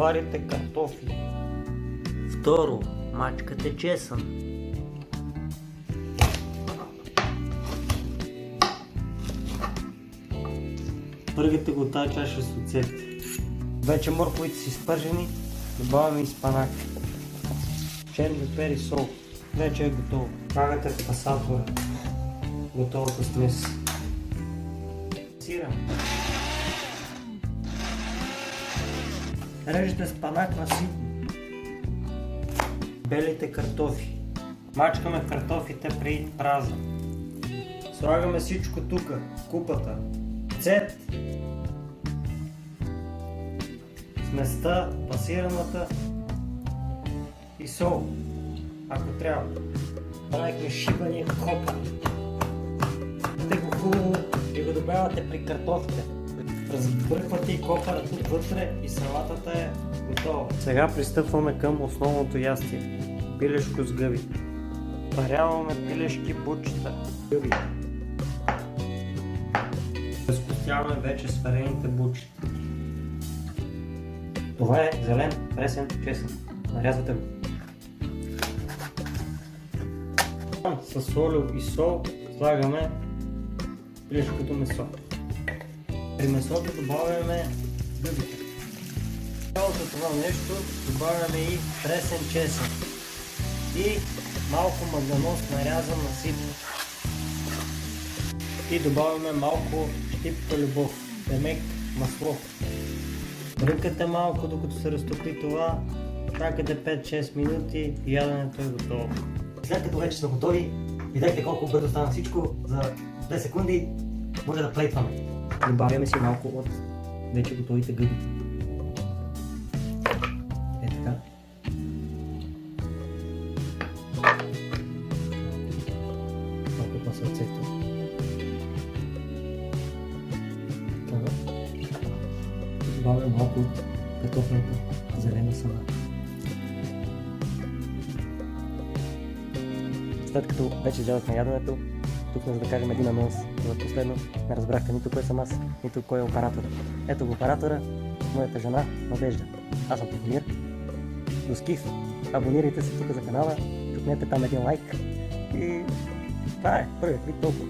варите картофи. Второ, мачкате чесън. Първите го тази чаша с оцет. Вече морковите са изпържени, добавяме и спанак, черен пепер и сол. Вече е готово. Слагате в пасатора готовата смес. Сира. Режете спанак на ситно. Белите картофи. Мачкаме картофите преди праза. Слагаме всичко тук, в купата. Цет, сместа, пасираната и сол, ако трябва. Правихме шибания копър. Те го хубаво и го добавяте при картофите. Разбърквате и копъра тук вътре и салатата е готова. Сега пристъпваме към основното ястие. Пилешко с гъби. Паряваме пилешки бучета. Гъби. Разпустяваме вече сварените бучета. Това е зелен пресен чесън. Нарязвате го. С солю и сол слагаме пилешкото месо. При месото добавяме гъбите. Цялото това нещо добавяме и пресен чесън. И малко маганоз нарязан на ситно. И добавяме малко щипка любов, демек масло. Бръкате малко докато се разтопли това, чакате 5-6 минути и яденето е готово. След като вече сме готови, видяхте колко бързо стана всичко, за 2 секунди може да плейтваме. Добавяме си малко от вече готовите гъби. Е така. Малко по сърцето. Добавям малко от картофената зелена салата. След като вече изядохме яденето, тук за да кажем един анонс. За последно не разбрахте нито кой съм аз, нито кой е оператора. Ето го оператора, моята жена Надежда. Аз съм Тихомир. До скиф. Абонирайте се тук за канала, чукнете там един лайк и това е първият клип толкова.